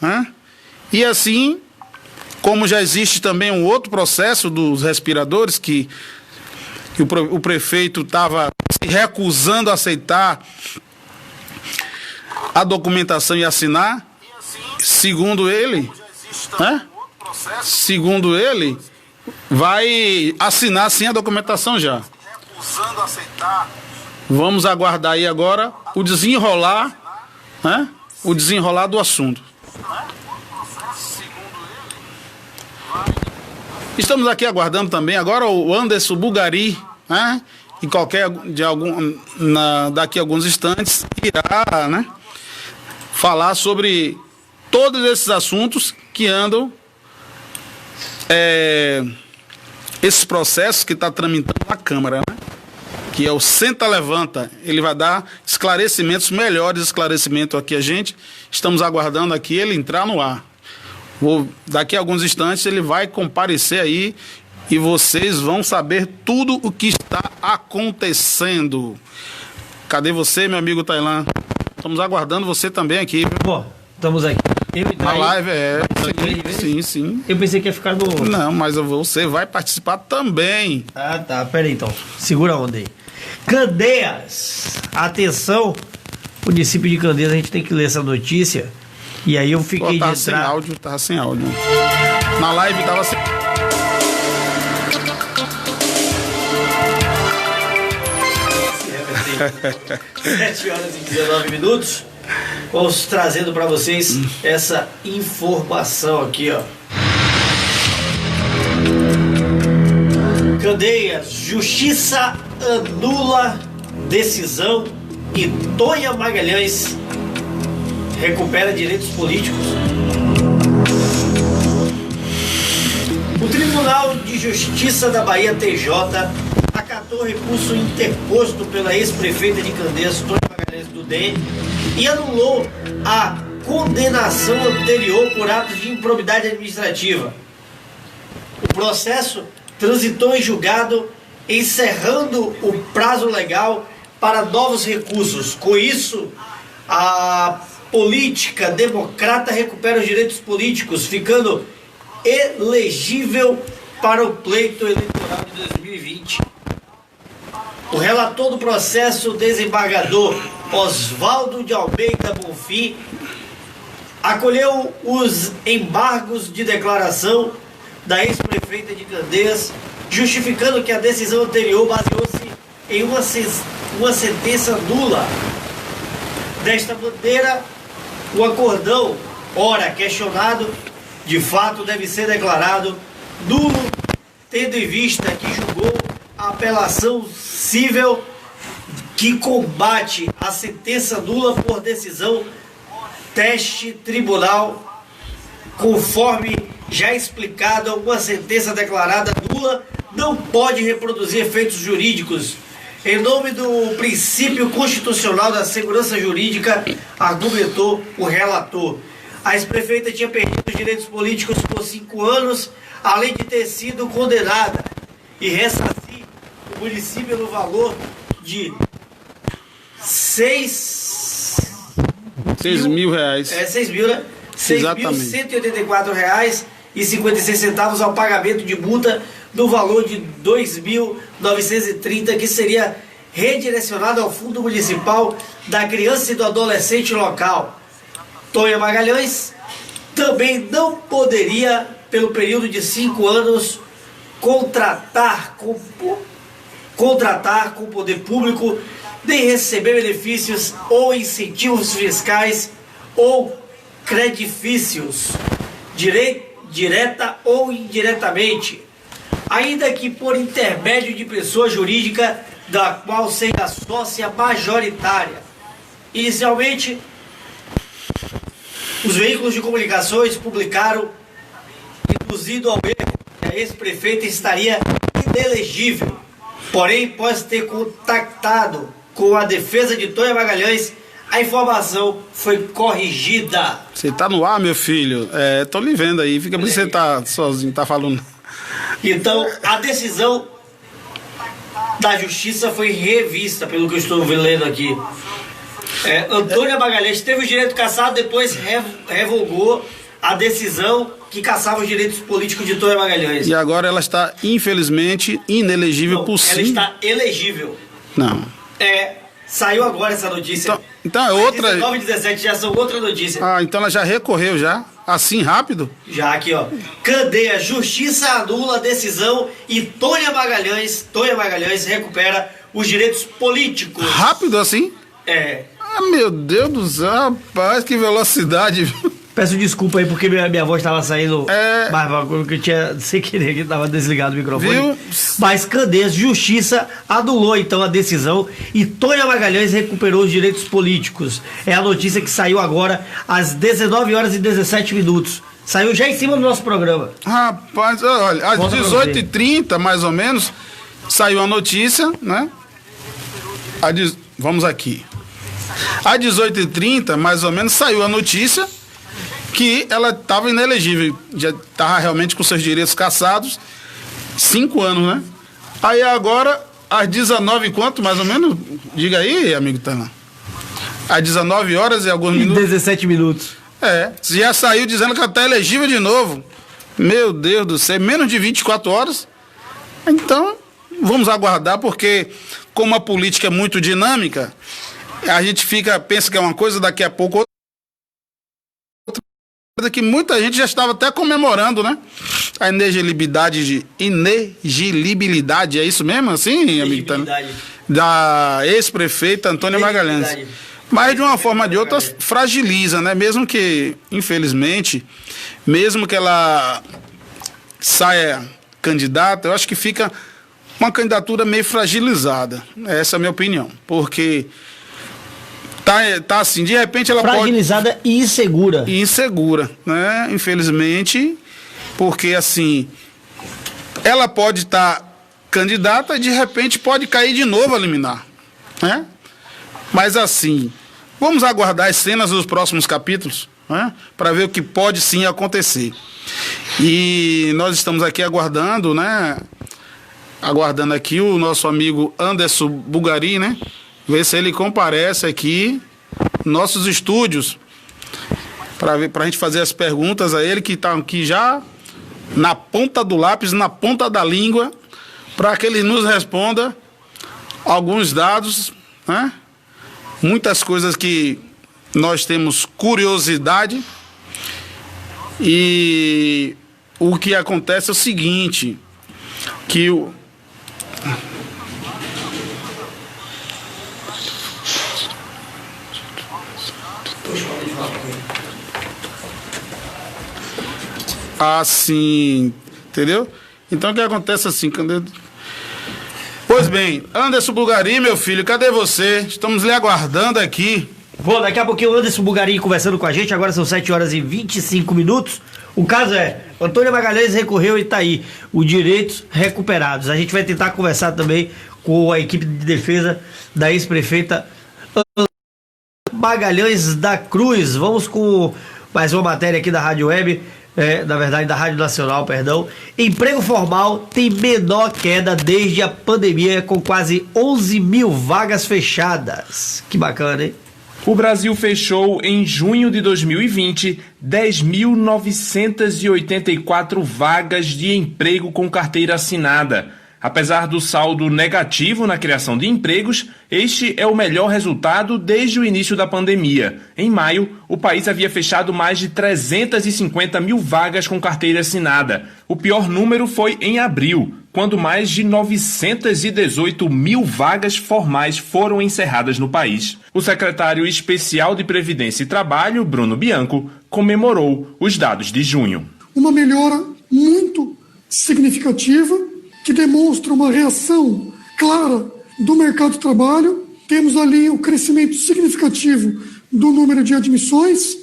né? E assim, como já existe também um outro processo dos respiradores que o prefeito estava se recusando a aceitar a documentação e assinar, segundo ele, né? Segundo ele, vai assinar sim a documentação já. Vamos aguardar aí agora o desenrolar, né? O desenrolar do assunto. Estamos aqui aguardando também agora o Anderson Bulgari, né? E daqui a alguns instantes irá, né, falar sobre todos esses assuntos que andam, esses processos que está tramitando na Câmara, né? Que é o Senta Levanta. Ele vai dar esclarecimentos, melhores esclarecimentos aqui a gente. Estamos aguardando aqui ele entrar no ar. Daqui a alguns instantes ele vai comparecer aí e vocês vão saber tudo o que está acontecendo. Cadê você, meu amigo Tailan? Estamos aguardando você também aqui. Bom, estamos aqui. A live sim. Eu pensei que ia ficar no... Não, mas você vai participar também. Ah, tá. Pera aí, então. Segura a onda aí. Candeias. Atenção. Município de Candeias, a gente tem que ler essa notícia. E aí eu fiquei tava sem áudio. Na live tava sem... 7h19. Vamos trazendo para vocês essa informação aqui, ó. Candeias, Justiça anula decisão e Tonha Magalhães recupera direitos políticos. O Tribunal de Justiça da Bahia, TJ, acatou recurso interposto pela ex-prefeita de Candeias, Tonha Magalhães do DEM, e anulou a condenação anterior por atos de improbidade administrativa. O processo transitou em julgado, encerrando o prazo legal para novos recursos. Com isso, a política democrata recupera os direitos políticos, ficando elegível para o pleito eleitoral de 2020. O relator do processo, o desembargador Oswaldo de Almeida Bonfim, acolheu os embargos de declaração da ex-prefeita de Candeias, justificando que a decisão anterior baseou-se em uma sentença nula. Desta maneira, o acordão, ora questionado, de fato deve ser declarado nulo, tendo em vista que julgou a apelação cível que combate a sentença nula por decisão teste tribunal, conforme já explicado. Uma sentença declarada nula não pode reproduzir efeitos jurídicos. Em nome do princípio constitucional da segurança jurídica, argumentou o relator. A ex-prefeita tinha perdido os direitos políticos por 5 anos, além de ter sido condenada e ressarcir o município no valor de R$6 mil reais. R$ 6.184,56 ao pagamento de multa no valor de R$ 2.930, que seria redirecionado ao Fundo Municipal da Criança e do Adolescente local. Tonha Magalhães também não poderia, pelo período de 5 anos, contratar com o poder público, nem receber benefícios ou incentivos fiscais ou credifícios, direta ou indiretamente, ainda que por intermédio de pessoa jurídica da qual seja sócia majoritária. Inicialmente, os veículos de comunicações publicaram, induzido ao erro, que a ex-prefeita estaria inelegível. Porém, após ter contactado com a defesa de Tonha Magalhães, a informação foi corrigida. Você tá no ar, meu filho? Tô lhe vendo aí. Fica por que você tá sozinho, tá falando. Então, a decisão da justiça foi revista, pelo que eu estou lendo aqui. Antônia Magalhães teve o direito cassado, depois revogou a decisão que caçava os direitos políticos de Antônia Magalhães. E agora ela está, infelizmente, inelegível por si. Ela está elegível. Não. Saiu agora essa notícia. Então é outra... 19 e 17 já são outra notícia. Então ela já recorreu já? Assim, rápido? Já aqui, ó. Candeia, justiça anula a decisão e Tônia Magalhães recupera os direitos políticos. Rápido assim? Meu Deus do céu, rapaz, que velocidade. Peço desculpa aí porque minha voz estava saindo mais que eu tinha sem querer que estava desligado o microfone. Viu? Mas Candeias, justiça anulou então a decisão e Tônia Magalhães recuperou os direitos políticos. É a notícia que saiu agora às 19 horas e 17 minutos. Saiu já em cima do nosso programa. Rapaz, olha, às 18h30 mais ou menos saiu a notícia, né? Vamos aqui. Às 18h30 mais ou menos saiu a notícia que ela estava inelegível, já estava realmente com seus direitos cassados, 5 anos, né? Aí agora, às 19 quanto, mais ou menos? Diga aí, amigo Tana. Às 19 horas e alguns minutos. 17 minutos. Já saiu dizendo que ela está elegível de novo. Meu Deus do céu, menos de 24 horas. Então, vamos aguardar, porque como a política é muito dinâmica, a gente pensa que é uma coisa, daqui a pouco outra, que muita gente já estava até comemorando, né? A inelegibilidade, é isso mesmo, assim, amigo? Da ex-prefeita Antônia Magalhães. Mas de uma forma ou de outra fragiliza, né? Mesmo que, infelizmente, mesmo que ela saia candidata, eu acho que fica uma candidatura meio fragilizada. Essa é a minha opinião. Porque tá assim, de repente ela fragilizada e insegura. E insegura, né? Infelizmente, porque assim, ela pode estar candidata e de repente pode cair de novo a liminar, né? Mas assim, vamos aguardar as cenas dos próximos capítulos, né? Para ver o que pode sim acontecer. E nós estamos aqui aguardando, né? Aguardando aqui o nosso amigo Anderson Bulgari, né? Ver se ele comparece aqui nossos estúdios para a gente fazer as perguntas a ele, que está aqui já na ponta do lápis, na ponta da língua, para que ele nos responda alguns dados, né? Muitas coisas que nós temos curiosidade. E o que acontece é o seguinte, que assim, entendeu? Então o que acontece assim, pois bem, Anderson Bulgari, meu filho, cadê você? Estamos lhe aguardando aqui. Bom, daqui a pouquinho o Anderson Bulgari conversando com a gente, agora são 7 horas e 25 minutos. O caso é, Antônia Magalhães recorreu e está aí, os direitos recuperados. A gente vai tentar conversar também com a equipe de defesa da ex-prefeita Magalhães da Cruz. Vamos com mais uma matéria aqui da Rádio Web, na verdade da Rádio Nacional, perdão. Emprego formal tem menor queda desde a pandemia, com quase 11 mil vagas fechadas. Que bacana, hein? O Brasil fechou em junho de 2020 10.984 vagas de emprego com carteira assinada. Apesar do saldo negativo na criação de empregos, este é o melhor resultado desde o início da pandemia. Em maio, o país havia fechado mais de 350 mil vagas com carteira assinada. O pior número foi em abril, quando mais de 918 mil vagas formais foram encerradas no país. O secretário especial de Previdência e Trabalho, Bruno Bianco, comemorou os dados de junho. Uma melhora muito significativa, que demonstra uma reação clara do mercado de trabalho. Temos ali o crescimento significativo do número de admissões,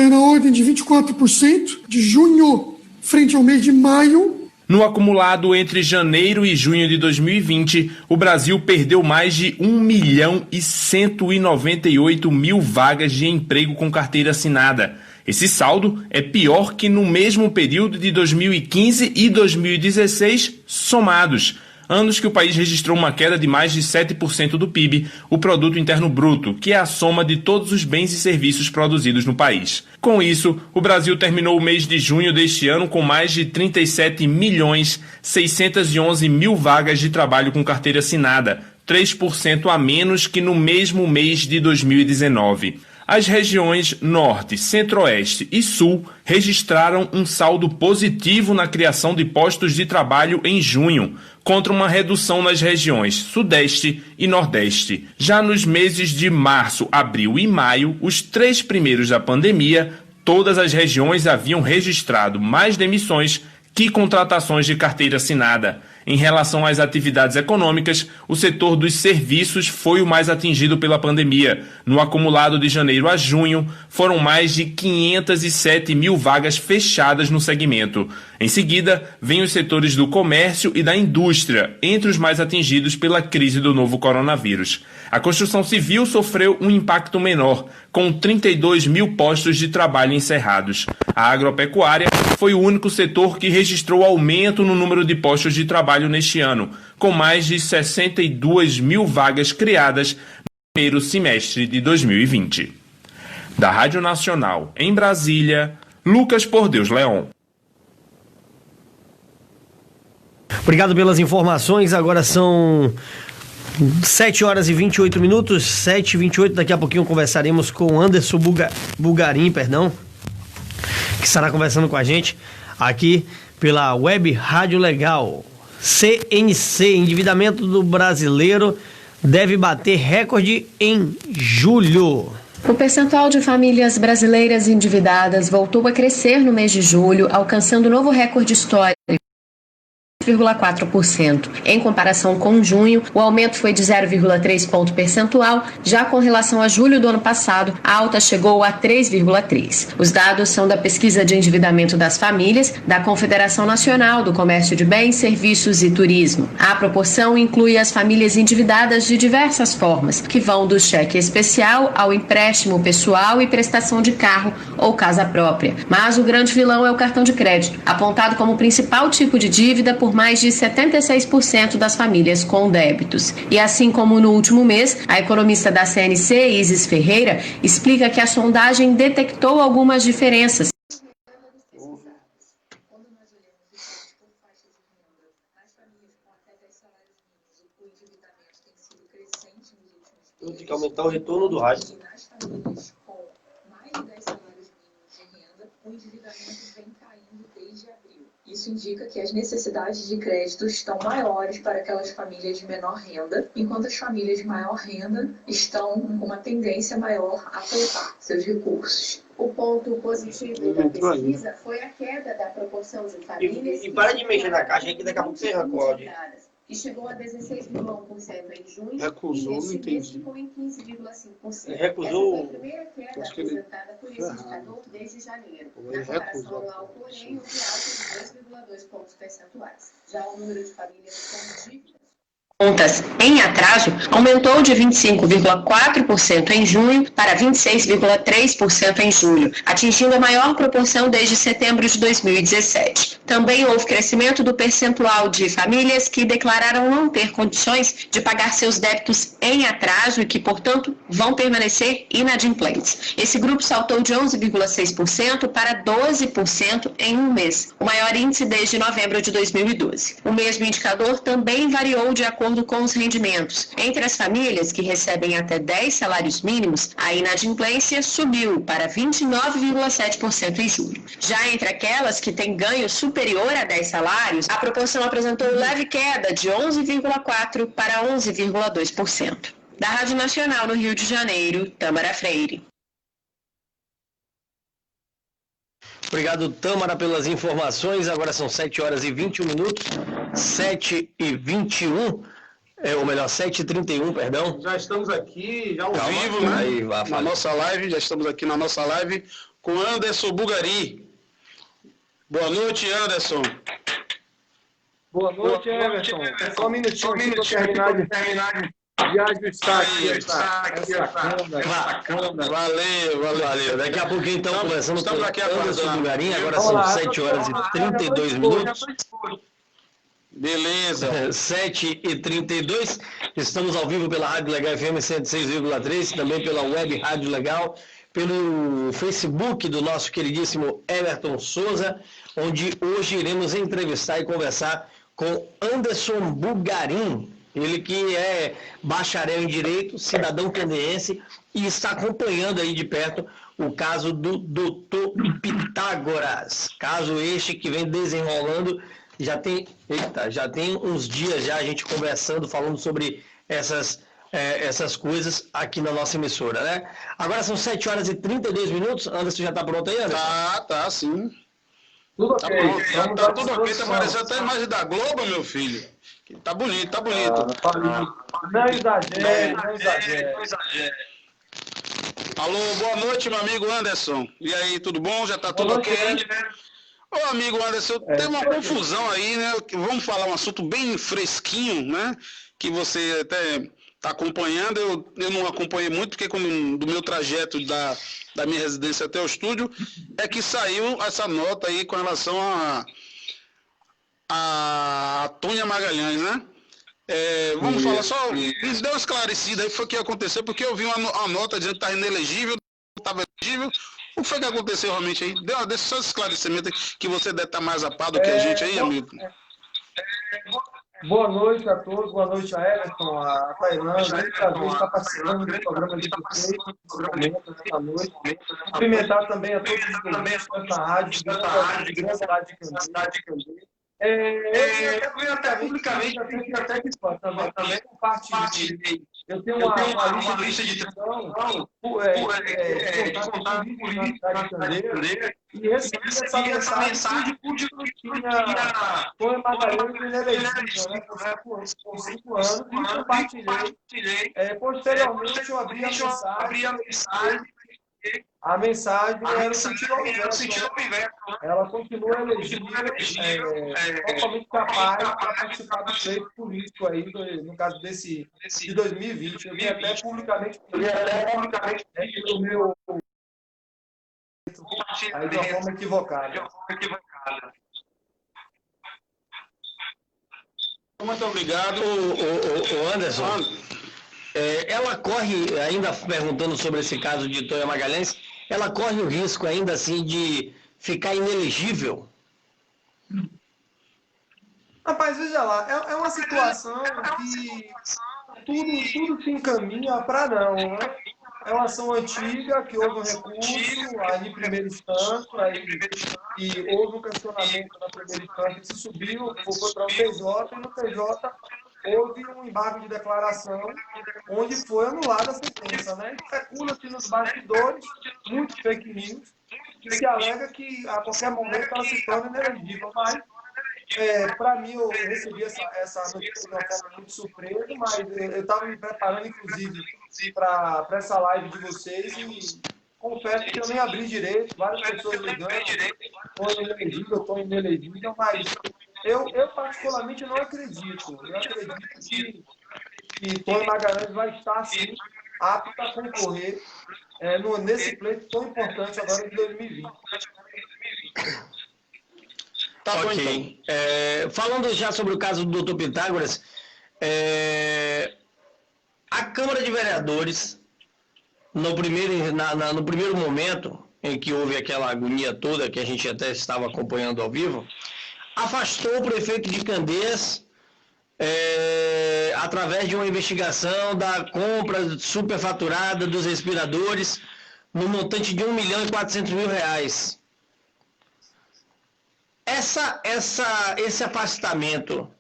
na ordem de 24% de junho frente ao mês de maio. No acumulado entre janeiro e junho de 2020, o Brasil perdeu mais de 1.198.000 vagas de emprego com carteira assinada. Esse saldo é pior que no mesmo período de 2015 e 2016 somados. anos que o país registrou uma queda de mais de 7% do PIB, o Produto Interno Bruto, que é a soma de todos os bens e serviços produzidos no país. Com isso, o Brasil terminou o mês de junho deste ano com mais de 37.611.000 vagas de trabalho com carteira assinada, 3% a menos que no mesmo mês de 2019. As regiões Norte, Centro-Oeste e Sul registraram um saldo positivo na criação de postos de trabalho em junho, contra uma redução nas regiões Sudeste e Nordeste. Já nos meses de março, abril e maio, os 3 primeiros da pandemia, todas as regiões haviam registrado mais demissões que contratações de carteira assinada. Em relação às atividades econômicas, o setor dos serviços foi o mais atingido pela pandemia. No acumulado de janeiro a junho, foram mais de 507.000 vagas fechadas no segmento. Em seguida, vêm os setores do comércio e da indústria, entre os mais atingidos pela crise do novo coronavírus. A construção civil sofreu um impacto menor, com 32.000 postos de trabalho encerrados. A agropecuária foi o único setor que registrou aumento no número de postos de trabalho neste ano, com mais de 62.000 vagas criadas no primeiro semestre de 2020. Da Rádio Nacional, em Brasília, Lucas Por Deus Leon. Obrigado pelas informações. Agora são 7 horas e 28 minutos, 7h28. Daqui a pouquinho conversaremos com Anderson Bulgarim, que estará conversando com a gente aqui pela Web Rádio Legal. CNC, endividamento do brasileiro deve bater recorde em julho. O percentual de famílias brasileiras endividadas voltou a crescer no mês de julho, alcançando novo recorde histórico. 0,4%. Em comparação com junho, o aumento foi de 0,3 ponto percentual, já com relação a julho do ano passado, a alta chegou a 3,3. Os dados são da pesquisa de endividamento das famílias da Confederação Nacional do Comércio de Bens, Serviços e Turismo. A proporção inclui as famílias endividadas de diversas formas, que vão do cheque especial ao empréstimo pessoal e prestação de carro ou casa própria. Mas o grande vilão é o cartão de crédito, apontado como o principal tipo de dívida por mais de 76% das famílias com débitos. E assim como no último mês, a economista da CNC, Isis Ferreira, explica que a sondagem detectou algumas diferenças. Tem que aumentar o retorno do rádio. Nas famílias com mais de 10 salários mínimos de renda, o endividamento vem caindo desde abril. Isso indica que as necessidades de crédito estão maiores para aquelas famílias de menor renda, enquanto as famílias de maior renda estão com uma tendência maior a poupar seus recursos. O ponto positivo da pesquisa foi a queda da proporção de famílias... E para de mexer na caixa aí que daqui a pouco você recorde. Que chegou a 16,1% em junho. Recusou, não entendi. Ficou em 15,5%. Recusou. Essa foi a primeira queda apresentada por esse indicador desde janeiro. Na comparação anual, porém, houve alta de 2,2 pontos percentuais. Já o número de famílias com dívidas Contas em atraso aumentou de 25,4% em junho para 26,3% em julho, atingindo a maior proporção desde setembro de 2017. Também houve crescimento do percentual de famílias que declararam não ter condições de pagar seus débitos em atraso e que, portanto, vão permanecer inadimplentes. Esse grupo saltou de 11,6% para 12% em um mês, o maior índice desde novembro de 2012. O mesmo indicador também variou de acordo com os rendimentos. Entre as famílias que recebem até 10 salários mínimos, a inadimplência subiu para 29,7% em julho. Já entre aquelas que têm ganho superior a 10 salários, a proporção apresentou leve queda de 11,4% para 11,2%. Da Rádio Nacional no Rio de Janeiro, Tâmara Freire. Obrigado, Tâmara, pelas informações. Agora são 7 horas e 21 minutos. 7h21. Ou melhor, 7h31, perdão. Já estamos aqui, já ao Calma, vivo, né? aí, na nossa live, já estamos aqui na nossa live com Anderson Bulgarim. Boa noite, Anderson. Boa noite, Everton. Só um minutinho para terminar de ajustar aqui essa câmera. Valeu. Daqui a pouquinho, então, conversando com aqui Anderson aguardando. Bulgarim. Agora são 7 horas e 32 minutos. Beleza. 7h32, estamos ao vivo pela Rádio Legal FM 106,3, também pela Web Rádio Legal, pelo Facebook do nosso queridíssimo Everton Souza, onde hoje iremos entrevistar e conversar com Anderson Bugarim, ele que é bacharel em Direito, cidadão candeense e está acompanhando aí de perto o caso do Dr. Pitágoras, caso este que vem desenrolando, já tem uns dias já a gente conversando, falando sobre essas coisas aqui na nossa emissora, né? Agora são 7h32, Anderson já está pronto aí, Anderson? Tá, sim. Tudo Tá ok. pronto, tá tudo ok, tá parecendo até a imagem da Globo, meu filho. Tá bonito, tá bonito. Não exagere, não exagere. Alô, boa noite, meu amigo Anderson. E aí, tudo bom? Já tá tudo Boa ok? noite. Ô, amigo Anderson, tem uma confusão aí, né? Vamos falar um assunto bem fresquinho, né? Que você até tá acompanhando. Eu não acompanhei muito, porque do meu trajeto da minha residência até o estúdio, é que saiu essa nota aí com relação a Tônia Magalhães, né? Vamos falar só, me deu uma esclarecida aí, foi o que aconteceu, porque eu vi uma nota dizendo que estava inelegível, não estava elegível. O que foi que aconteceu realmente aí? Deixa só esse esclarecimento aí, que você deve estar mais a par do que a gente aí, amigo. Boa noite a todos, boa noite a Everton, a Tailândia, é um prazer estar participando do programa de vocês, nessa noite. Cumprimentar também a todos os ouvintes dessa rádio, de grande cidade de Candeias. Eu venho até publicamente, até que também compartilhei. Eu tenho uma lista de transmissão de contato político na cidade de Candeias e recebi essa mensagem que tinha Tônia Magalhães inelegível, né, por 5 anos, e compartilhei. Posteriormente, eu abri a mensagem. A mensagem era o sentido inverso. Ela continua elegível, totalmente capaz para participar do pleito político aí, no caso de 2020. Eu vi até publicamente pelo meu aí de uma forma equivocada. Muito obrigado. O Anderson, ela corre, ainda perguntando sobre esse caso de Tônia Magalhães, ela corre o risco ainda assim de ficar inelegível? Rapaz, veja lá, é uma situação que tudo se encaminha para não, né? É uma ação antiga, que houve um recurso aí em primeira instância, e houve um questionamento na primeira instância, se subiu, foi para o TJ, e no TJ houve um embargo de declaração, onde foi anulada a sentença, né? Especula-se nos bastidores, muitos fake news, que se alega que a qualquer momento ela se torna inelegível, mas para mim, eu recebi essa notícia de uma forma muito surpresa, mas eu estava me preparando, inclusive, para essa live de vocês e confesso que eu nem abri direito, várias pessoas ligando, estou inelegível, mas eu particularmente não acredito. Eu acredito que Tônia Magalhães vai estar, sim, apta a concorrer nesse pleito tão importante agora de 2020. Tá bom, ok. Então. Falando já sobre o caso do Dr. Pitágoras, a Câmara de Vereadores, no primeiro momento em que houve aquela agonia toda, que a gente até estava acompanhando ao vivo, afastou o prefeito de Candeias através de uma investigação da compra superfaturada dos respiradores no montante de R$1.400.000. Esse afastamento,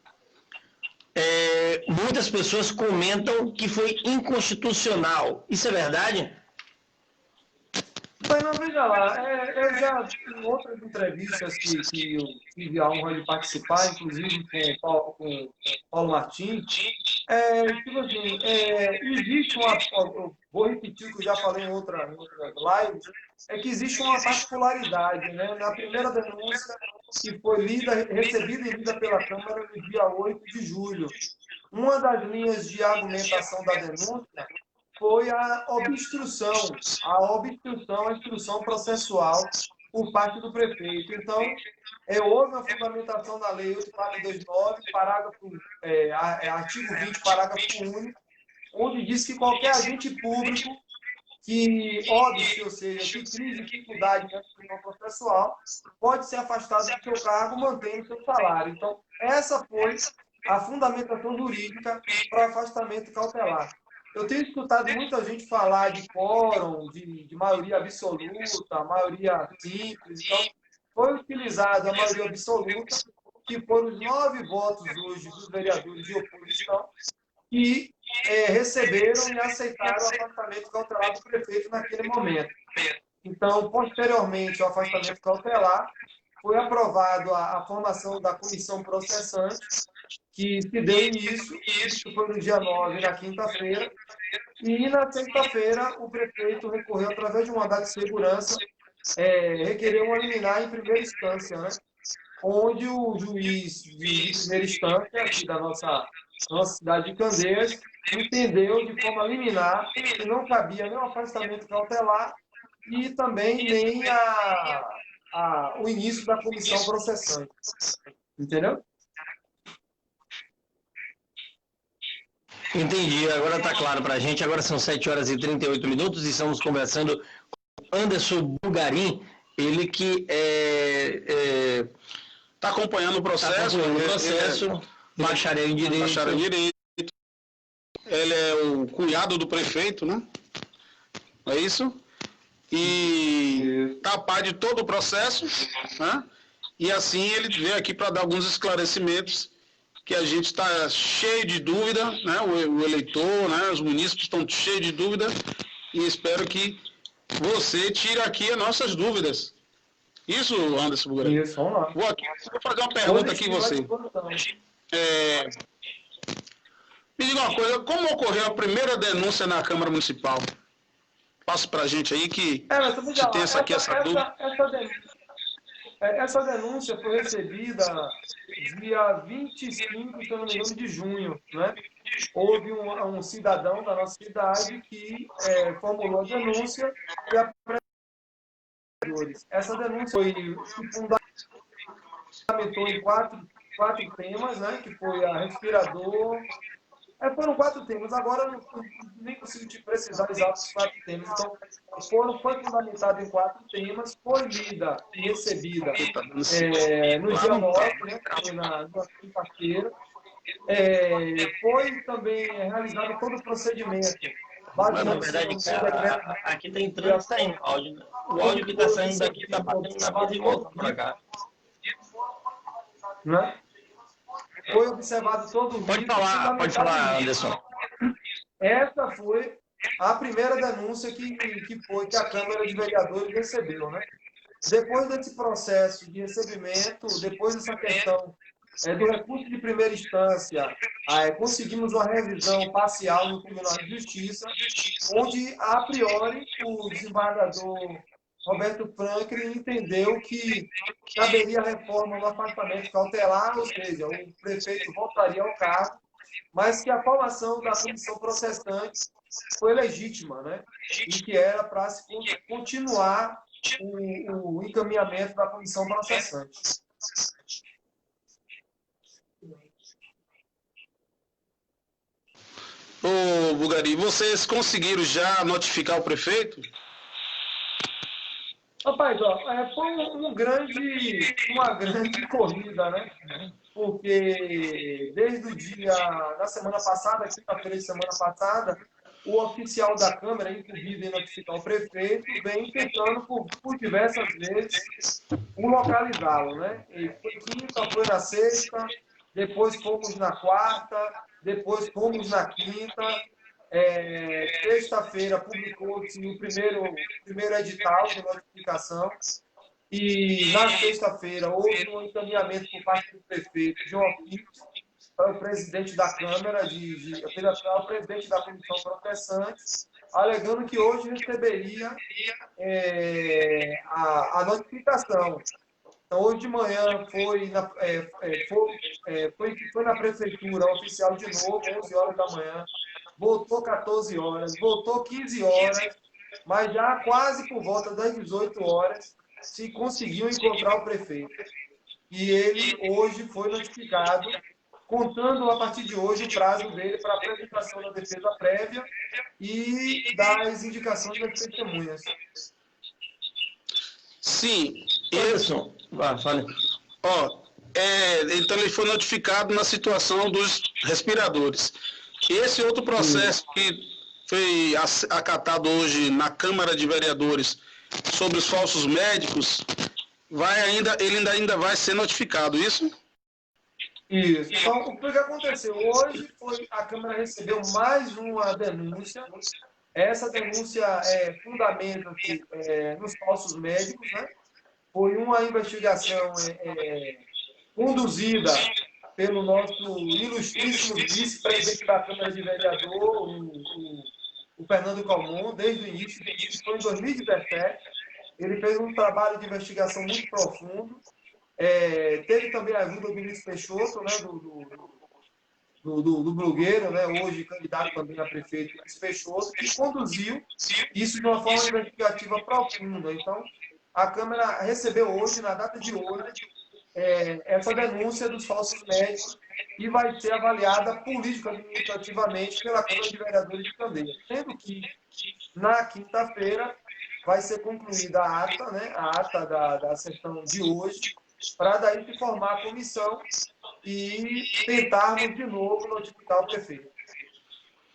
muitas pessoas comentam que foi inconstitucional. Isso é verdade? Mas não, veja lá, eu já em outras entrevistas que eu tive a honra de participar, inclusive com Paulo Martins, tipo assim, existe eu vou repetir o que eu já falei em outra live, que existe uma particularidade, né? Na primeira denúncia, que foi recebida e lida pela Câmara no dia 8 de julho, uma das linhas de argumentação da denúncia foi a obstrução processual por parte do prefeito. Então, houve uma fundamentação da Lei 8429, artigo 20, parágrafo único, onde diz que qualquer agente público que óbice, ou seja, que crie dificuldade na questão processual, pode ser afastado do seu cargo mantendo seu salário. Então, essa foi a fundamentação jurídica para o afastamento cautelar. Eu tenho escutado muita gente falar de quórum, de maioria absoluta, maioria simples. Então, foi utilizada a maioria absoluta, que foram os 9 votos hoje dos vereadores de oposição, que receberam e aceitaram o afastamento cautelar do prefeito naquele momento. Então, posteriormente ao afastamento cautelar, foi aprovado a formação da comissão processante, que se deu início, isso foi no dia 9, na quinta-feira, e na sexta-feira o prefeito recorreu, através de um mandado de segurança, requereu uma liminar em primeira instância, né? Onde o juiz de primeira instância, aqui da nossa cidade de Candeias, entendeu de forma liminar que não cabia nem o afastamento cautelar e também nem o início da comissão processante. Entendeu? Entendi, agora está claro para a gente. Agora são 7h38 e estamos conversando com Anderson Bugarim, ele que Está acompanhando o processo. Bacharel em Direito. Bacharel em Direito. Ele é o cunhado do prefeito, né? É isso? E está a par de todo o processo, né? E assim ele veio aqui para dar alguns esclarecimentos, que a gente está cheio de dúvida, né? O eleitor, né? Os munícipes estão cheios de dúvida, e espero que você tire aqui as nossas dúvidas. Isso, Anderson Bugarim? Isso, vamos lá. Vou fazer uma pergunta aqui a você. Me diga uma coisa, como ocorreu a primeira denúncia na Câmara Municipal? Passa para a gente aí que se tem essa dúvida. Essa denúncia foi recebida dia 25, se eu não me engano, de junho, né? Houve um cidadão da nossa cidade que formulou a denúncia e apresentou. Essa denúncia foi fundamentou em quatro temas, né? Que foi a respirador. Foram 4 temas, agora eu nem consigo te precisar exatos 4 temas. Então, foi fundamentado em 4 temas, foi lida e recebida no dia 9, né, foi na quinta-feira. Foi também realizado todo o procedimento. Na verdade, aqui está entrando e saindo áudio. Né? O áudio que está saindo daqui está batendo na mesa e voltando para cá. Né? Foi observado todo o vídeo. Pode falar, Anderson. Essa foi a primeira denúncia que a Câmara de Vereadores recebeu, né? Depois desse processo de recebimento, depois dessa questão do recurso de primeira instância, conseguimos uma revisão parcial no Tribunal de Justiça, onde, a priori, o desembargador Roberto Franklin entendeu que caberia a reforma no afastamento cautelar, ou seja, o prefeito voltaria ao cargo, mas que a formação da comissão processante foi legítima, né? E que era para se continuar o encaminhamento da comissão processante. Ô, Bugarim, vocês conseguiram já notificar o prefeito? Rapaz, foi uma grande corrida, né? Porque desde na semana passada, quinta-feira de semana passada, o oficial da Câmara, inclusive em notificar o prefeito, vem tentando por diversas vezes localizá-lo, né? E foi quinta, foi na sexta, depois fomos na quarta, depois fomos na quinta. Sexta-feira publicou-se o primeiro edital de notificação e na sexta-feira houve um encaminhamento por parte do prefeito João Pinto para o presidente da Câmara, para o presidente da comissão processante, alegando que hoje receberia a notificação. Então, hoje de manhã foi na prefeitura oficial de novo, 11 horas da manhã, voltou 14 horas, voltou 15 horas, mas já quase por volta das 18 horas, se conseguiu encontrar o prefeito. E ele hoje foi notificado, contando a partir de hoje o prazo dele para a apresentação da defesa prévia e das indicações das testemunhas. Sim. Anderson, fale. Então ele foi notificado na situação dos respiradores. Esse outro processo que foi acatado hoje na Câmara de Vereadores sobre os falsos médicos, ele ainda vai ser notificado, isso? Isso. Então, o que aconteceu hoje foi a Câmara recebeu mais uma denúncia. Essa denúncia fundamenta-se nos falsos médicos, né? Foi uma investigação conduzida pelo nosso ilustríssimo vice-presidente da Câmara de Vereador, o Fernando Calmon, desde o início, isso foi em 2017. Ele fez um trabalho de investigação muito profundo. Teve também a ajuda do Vinícius Peixoto, né, do blogueiro, né, hoje candidato também a prefeito, Vinícius Peixoto, que conduziu isso de uma forma investigativa profunda. Então, a Câmara recebeu hoje, na data de hoje, essa denúncia dos falsos médicos e vai ser avaliada político-administrativamente pela Câmara de Vereadores de Candeias. Sendo que, na quinta-feira, vai ser concluída a ata, né, da sessão de hoje, para daí se formar a comissão e tentarmos de novo notificar o prefeito,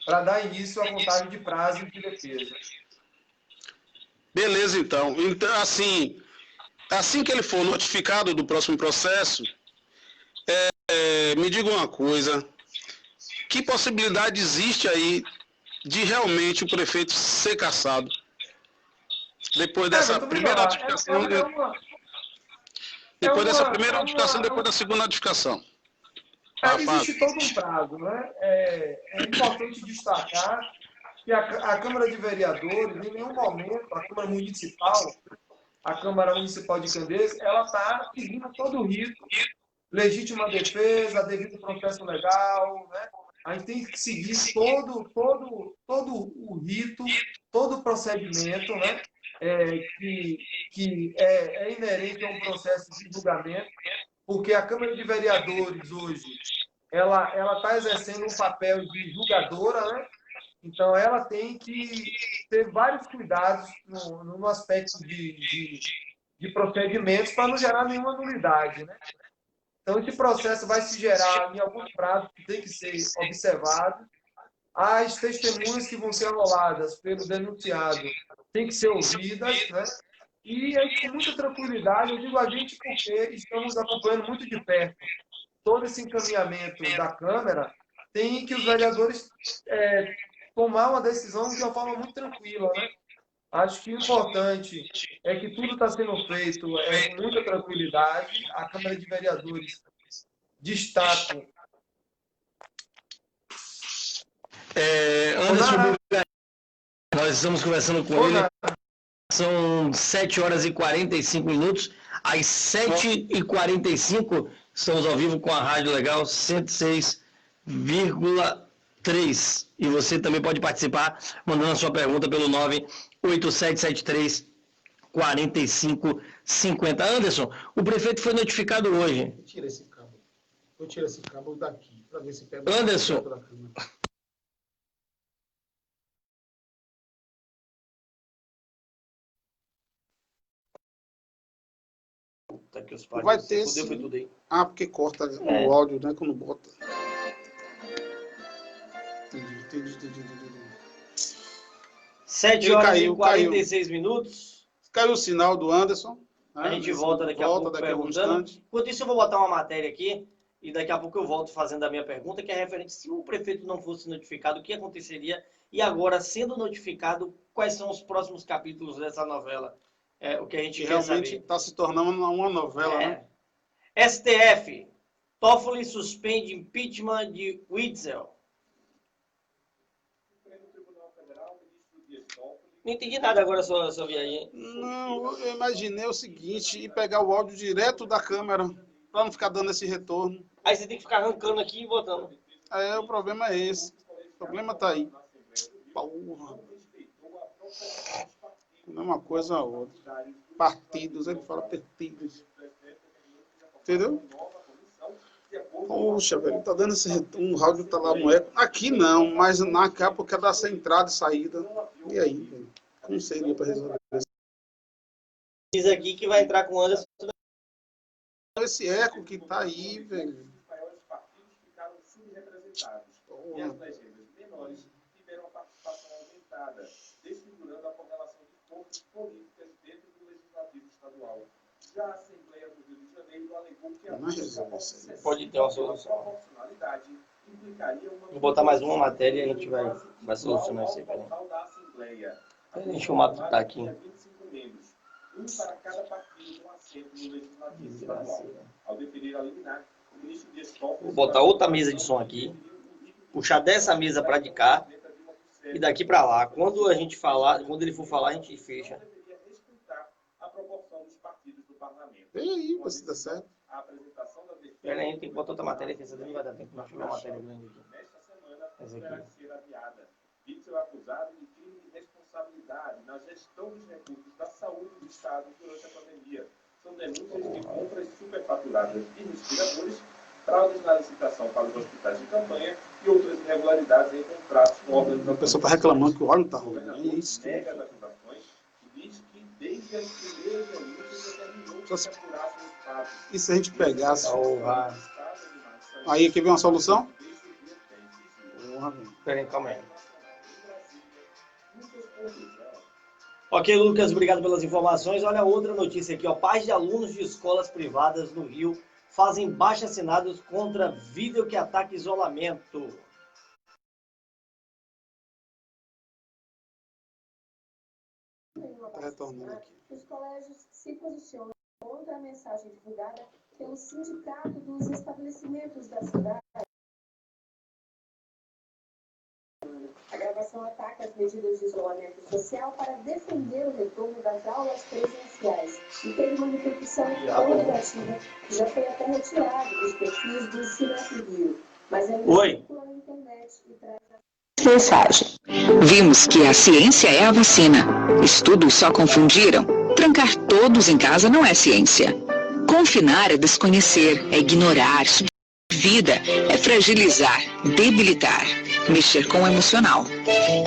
para dar início à contagem de prazo de defesa. Beleza, então. Então, assim que ele for notificado do próximo processo, me diga uma coisa, que possibilidade existe aí de realmente o prefeito ser cassado? Depois dessa primeira notificação, depois dessa primeira notificação, depois da segunda notificação. Existe todo um prazo, né? É importante destacar que a Câmara de Vereadores, em nenhum momento, a Câmara Municipal de Candeias, ela está seguindo todo o rito, legítima defesa, devido processo legal, né? A gente tem que seguir todo o rito, todo o procedimento, né? Que é inerente a um processo de julgamento, porque a Câmara de Vereadores hoje ela está exercendo um papel de julgadora, né? Então ela tem que ter vários cuidados no aspecto de procedimentos para não gerar nenhuma nulidade, né? Então esse processo vai se gerar em alguns prazos que tem que ser observados. As testemunhas que vão ser anuladas pelo denunciado têm que ser ouvidas, né? E aí, com muita tranquilidade, eu digo a gente porque estamos acompanhando muito de perto todo esse encaminhamento da Câmara, tem que os vereadores tomar uma decisão de uma forma muito tranquila, né? Acho que o importante é que tudo está sendo feito com muita tranquilidade. A Câmara de Vereadores destaca. Anderson, nós estamos conversando com ele. São 7 horas e 45 minutos. Às 7h45, estamos ao vivo com a Rádio Legal 106,3. E você também pode participar mandando a sua pergunta pelo 98773-4550. Anderson, o prefeito foi notificado hoje. Tira esse cabo. Eu tiro esse cabo daqui, para ver se pega. Anderson. Tá aqui os vai ter sim. Tudo aí. Porque corta o áudio, né? Quando bota. Entendi. 7 horas e 46 minutos. Caiu o sinal do Anderson. Né? A gente volta daqui a pouco perguntando. Enquanto isso, eu vou botar uma matéria aqui e daqui a pouco eu volto fazendo a minha pergunta, que é referente se o prefeito não fosse notificado, o que aconteceria? E agora, sendo notificado, quais são os próximos capítulos dessa novela? O que a gente realmente está se tornando uma novela, né? STF. Toffoli suspende impeachment de Witzel. Não entendi nada agora sua viagem. Não, eu imaginei o seguinte, ir pegar o áudio direto da câmera, para não ficar dando esse retorno. Aí você tem que ficar arrancando aqui e botando. O problema é esse. O problema está aí. Porra. Não é uma coisa ou outra. Partidos, ele fala partidos. Entendeu? Poxa, velho, tá dando esse retorno, o áudio tá lá no eco. Aqui não, mas na capa quer dar essa entrada e saída. E aí, velho? Como seria para resolver isso? Diz aqui que vai entrar com o Anderson. Esse eco que tá aí, velho. E as legendas menores tiveram a participação aumentada, desfigurando a correlação de forças políticas dentro do Legislativo Estadual. Já a Assembleia do Rio de Janeiro alegou que a Pode ter uma solução. proporcionalidade implicaria uma... Vou botar mais uma matéria e a gente vai solucionar isso aí. total da Assembleia. Deixa o Mato tá aqui. 25 membros, um para cada partido com assento no Legislativo Estadual. Ao definir a liminar, o ministro Dias Toffoli... Vou botar outra mesa de som aqui, puxar dessa mesa para de cá e daqui para lá. Quando a gente falar, quando ele for falar, a gente fecha. Deveria respeitar a proporção dos partidos do parlamento. Vem aí, você tá certo. A apresentação da defesa... Pera aí, tem que botar outra matéria, que essa daí não vai dar tempo, não. Deixa eu ver uma matéria grande aqui. Nesta semana, Essa deverá aqui. ser adiada. Vítor acusado de crime de responsabilidade na gestão dos recursos da saúde do Estado durante a pandemia. São denúncias de compras superfaturadas de respiradores, fraudes na licitação para os hospitais de campanha e outras irregularidades em contratos com órgãos... A pessoa tá reclamando que o óleo tá ruim. É isso. nega as acusações e diz que desde as primeiras denúncias determinou que se apurasse os fatos. E se a gente pegasse... Porra. Aí, quer ver uma solução? Porra, velho. Pera aí, calma aí. Ok, Lucas, obrigado pelas informações. Olha outra notícia aqui, ó. Pais de alunos de escolas privadas no Rio fazem baixo-assinados contra vídeo que ataca isolamento. Tá retornando aqui. Os colégios se posicionam contra a mensagem divulgada pelo Sindicato dos Estabelecimentos da cidade. A gravação ataca as medidas de isolamento social para defender o retorno das aulas presenciais e teve uma repercussão tão negativa que já foi até retirado dos perfis do Cinep Rio. Mas ainda circula na internet e traz mensagem. Vimos que a ciência é a vacina. Estudos só confundiram. Trancar todos em casa não é ciência. Confinar é desconhecer, é ignorar. Vida é fragilizar, debilitar, mexer com o emocional.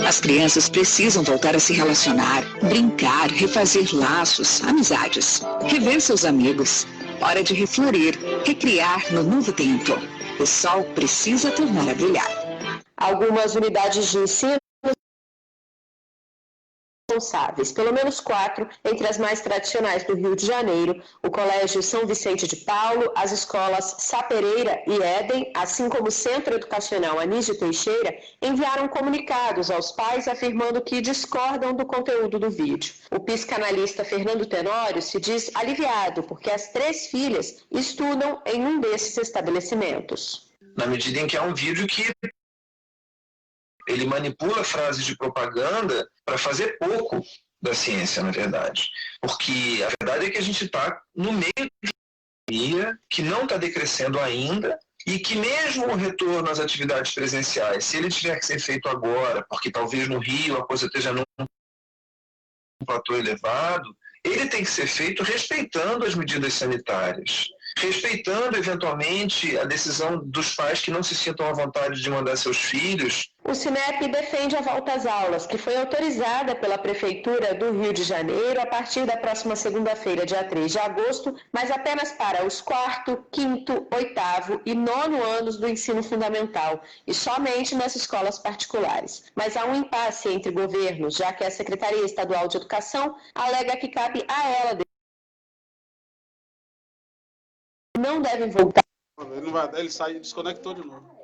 As crianças precisam voltar a se relacionar, brincar, refazer laços, amizades, rever seus amigos. Hora de reflorir, recriar no novo tempo. O sol precisa tornar a brilhar. Algumas unidades de ensino responsáveis, pelo menos 4, entre as mais tradicionais do Rio de Janeiro, o Colégio São Vicente de Paulo, as escolas Sapereira e Éden, assim como o Centro Educacional Anísio Teixeira, enviaram comunicados aos pais afirmando que discordam do conteúdo do vídeo. O psicanalista Fernando Tenório se diz aliviado porque as 3 filhas estudam em um desses estabelecimentos. Na medida em que é um vídeo que ele manipula frases de propaganda para fazer pouco da ciência, na verdade. Porque a verdade é que a gente está no meio de uma pandemia que não está decrescendo ainda e que mesmo o retorno às atividades presenciais, se ele tiver que ser feito agora, porque talvez no Rio a coisa esteja num platô elevado, ele tem que ser feito respeitando as medidas sanitárias, respeitando, eventualmente, a decisão dos pais que não se sintam à vontade de mandar seus filhos. O Cinep defende a volta às aulas, que foi autorizada pela Prefeitura do Rio de Janeiro a partir da próxima segunda-feira, dia 3 de agosto, mas apenas para os 4º, 5º, 8º e 9º anos do ensino fundamental, e somente nas escolas particulares. Mas há um impasse entre governos, já que a Secretaria Estadual de Educação alega que cabe a ela não devem voltar. Ele não vai dar, ele sai e desconectou de novo.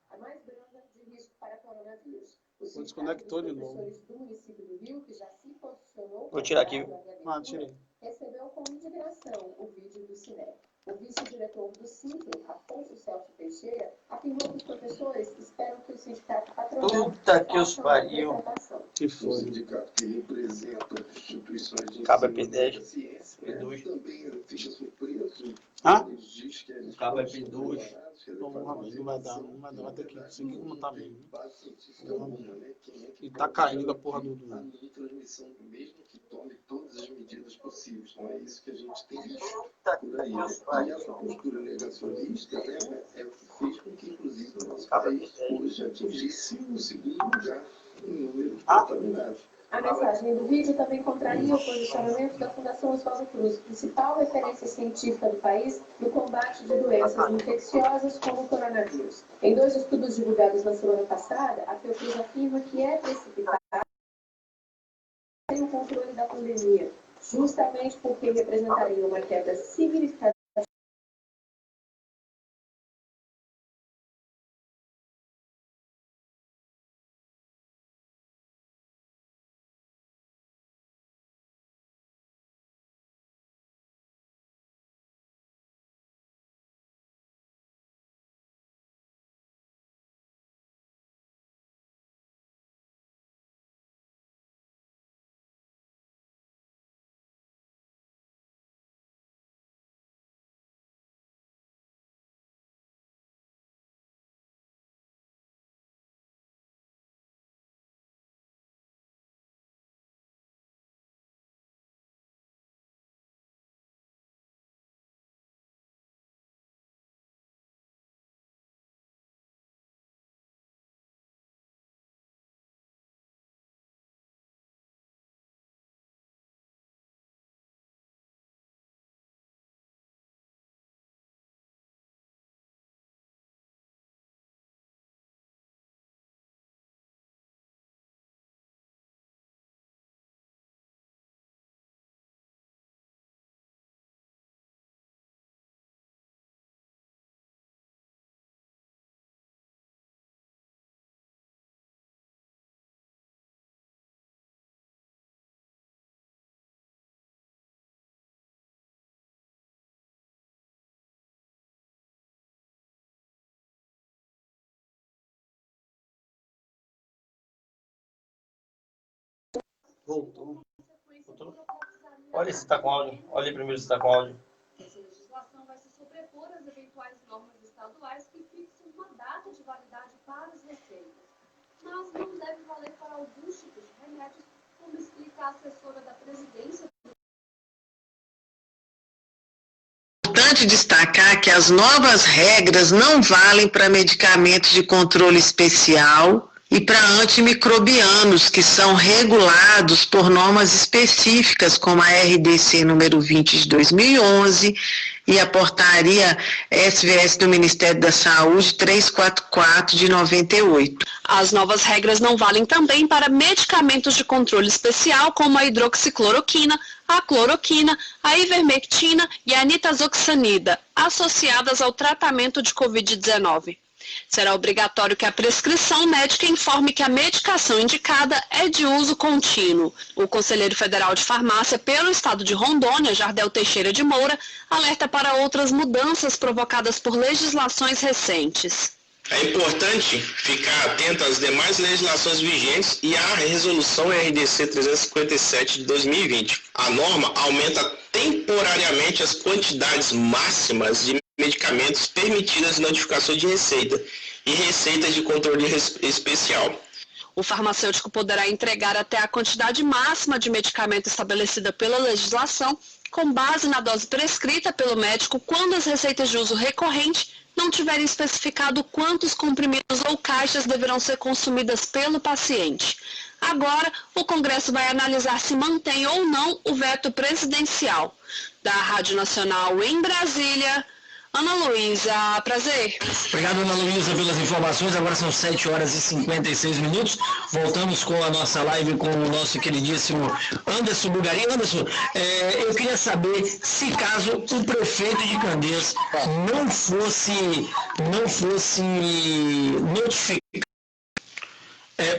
a mais branda de risco para coronavírus. O Desconectou de novo. professores do município do Rio, que já se posicionou... Vou tirar aqui. Ah, tirei. Recebeu com indignação o vídeo do Cinep. O vice-diretor do SINTE, Afonso Celso Teixeira, afirmou que os professores esperam que o sindicato patronal... Puta que os pariu. Que foi? Sindicato que representa instituições de Cabo ensino P10, da ciência, P2. também fica surpreso. Hã? Diz que as Cabo escolas P2. são Não vai dar, vai ter que seguir como tá mesmo. base científica alguma, né? Quem é que E tá caindo a porra do... a transmissão do mesmo que tome todas as medidas possíveis. Não é isso que a gente tem visto por aí. E essa postura negacionista é o que fez com que, inclusive, o nosso país hoje atingisse o segundo lugar em número de contaminados. A mensagem do vídeo também contraria o posicionamento da Fundação Oswaldo Cruz, principal referência científica do país no combate de doenças infecciosas como o coronavírus. Em 2 estudos divulgados na semana passada, a Fiocruz afirma que é precipitado o controle da pandemia, justamente porque representaria uma queda significativa Voltou. Olha se está com áudio. Olha primeiro se está com áudio. Essa legislação vai se sobrepor às eventuais normas estaduais que fixam uma data de validade para as receitas. Mas não deve valer para alguns tipos de remédios, como explica a assessora da presidência. É importante destacar que as novas regras não valem para medicamentos de controle especial e para antimicrobianos, que são regulados por normas específicas, como a RDC número 20 de 2011 e a portaria SVS do Ministério da Saúde 344 de 98. As novas regras não valem também para medicamentos de controle especial, como a hidroxicloroquina, a cloroquina, a ivermectina e a nitazoxanida, associadas ao tratamento de Covid-19. Será obrigatório que a prescrição médica informe que a medicação indicada é de uso contínuo. O conselheiro federal de farmácia pelo estado de Rondônia, Jardel Teixeira de Moura, alerta para outras mudanças provocadas por legislações recentes. É importante ficar atento às demais legislações vigentes e à resolução RDC 357 de 2020. A norma aumenta temporariamente as quantidades máximas de medicamentos permitidas de notificação de receita e receitas de controle especial. O farmacêutico poderá entregar até a quantidade máxima de medicamento estabelecida pela legislação, com base na dose prescrita pelo médico, quando as receitas de uso recorrente não tiverem especificado quantos comprimidos ou caixas deverão ser consumidas pelo paciente. Agora, o Congresso vai analisar se mantém ou não o veto presidencial. Da Rádio Nacional em Brasília, Ana Luísa, prazer. Obrigado, Ana Luísa, pelas informações. Agora são 7 horas e 56 minutos. Voltamos com a nossa live com o nosso queridíssimo Anderson Bulgarinho. Anderson, eu queria saber se caso o prefeito de Candeias não fosse notificado,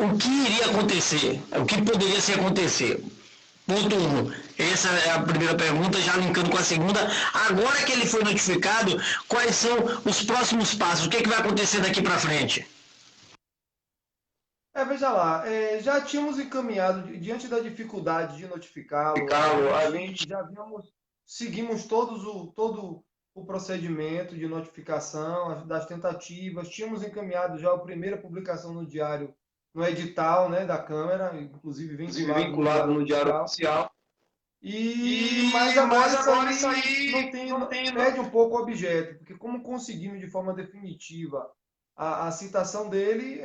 o que iria acontecer? O que poderia se acontecer? Ponto 1. Essa é a primeira pergunta, já linkando com a segunda. Agora que ele foi notificado, quais são os próximos passos? O que vai acontecer daqui para frente? Veja lá, já tínhamos encaminhado, diante da dificuldade de notificá-lo, a gente já seguimos todo o procedimento de notificação, das tentativas, tínhamos encaminhado já a primeira publicação no diário, no edital, né, da Câmara, inclusive vinculado no Diário Oficial. Mas agora isso aí perde um pouco o objeto, porque como conseguimos de forma definitiva a citação dele,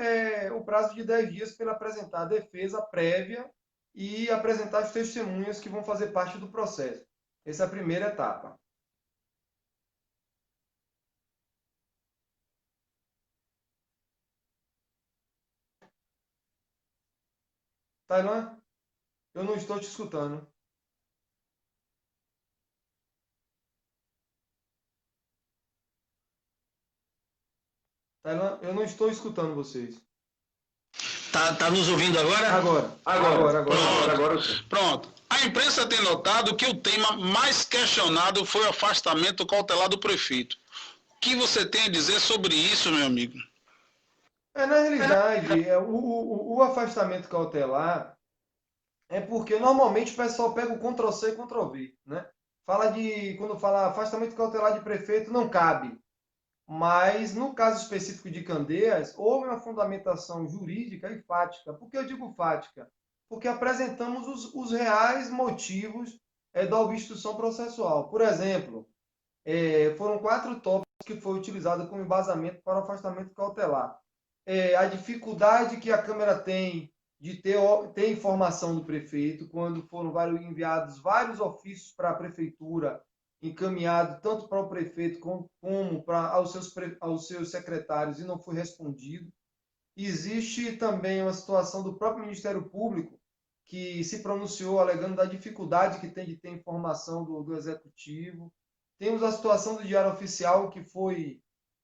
o prazo de 10 dias para ele apresentar a defesa prévia e apresentar as testemunhas que vão fazer parte do processo. Essa é a primeira etapa. Tailan, eu não estou te escutando. Tailan, eu não estou escutando vocês. Tá nos ouvindo agora? Agora. Pronto. A imprensa tem notado que o tema mais questionado foi o afastamento cautelar do prefeito. O que você tem a dizer sobre isso, meu amigo? Na realidade, o afastamento cautelar é porque normalmente o pessoal pega o Ctrl-C e Ctrl-V, né? Quando fala afastamento cautelar de prefeito, não cabe. Mas, no caso específico de Candeias, houve uma fundamentação jurídica e fática. Por que eu digo fática? Porque apresentamos os reais motivos da obstrução processual. Por exemplo, foram 4 tópicos que foi utilizado como embasamento para o afastamento cautelar. A dificuldade que a Câmara tem de ter informação do prefeito, quando foram enviados vários ofícios para a Prefeitura, encaminhado tanto para o prefeito como aos seus secretários e não foi respondido. Existe também uma situação do próprio Ministério Público, que se pronunciou alegando da dificuldade que tem de ter informação do Executivo. Temos a situação do Diário Oficial, que foi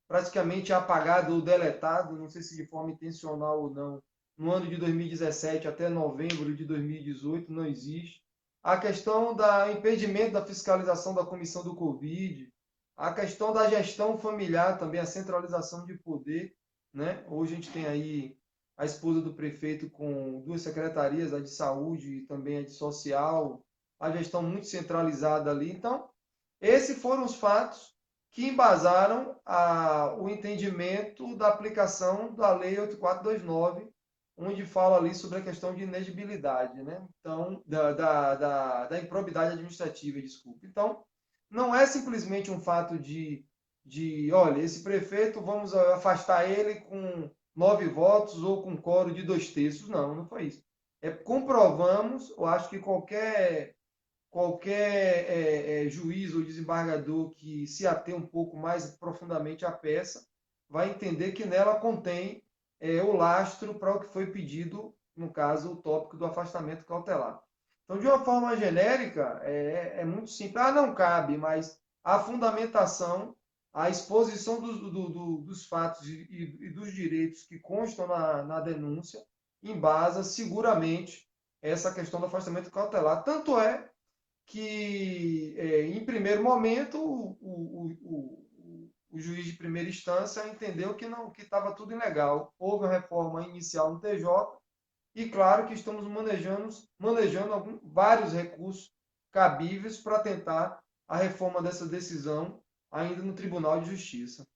praticamente apagado ou deletado, não sei se de forma intencional ou não, no ano de 2017 até novembro de 2018, não existe. A questão do impedimento da fiscalização da comissão do Covid, a questão da gestão familiar também, a centralização de poder, né? Hoje a gente tem aí a esposa do prefeito com 2 secretarias, a de saúde e também a de social, a gestão muito centralizada ali. Então, esses foram os fatos que embasaram o entendimento da aplicação da Lei 8429, onde fala ali sobre a questão de inegibilidade, né? Então, da improbidade administrativa, desculpa. Então, não é simplesmente um fato olha, esse prefeito, vamos afastar ele com 9 votos ou com quórum de 2/3. Não foi isso. Comprovamos, eu acho que qualquer juiz ou desembargador que se ater um pouco mais profundamente à peça vai entender que nela contém o lastro para o que foi pedido, no caso, o tópico do afastamento cautelar. Então, de uma forma genérica, é muito simples. Não cabe, mas a fundamentação, a exposição dos fatos e dos direitos que constam na denúncia embasa seguramente essa questão do afastamento cautelar. Tanto é que, em primeiro momento, o juiz de primeira instância entendeu que estava tudo ilegal. Houve a reforma inicial no TJ e, claro, que estamos manejando vários recursos cabíveis para tentar a reforma dessa decisão ainda no Tribunal de Justiça.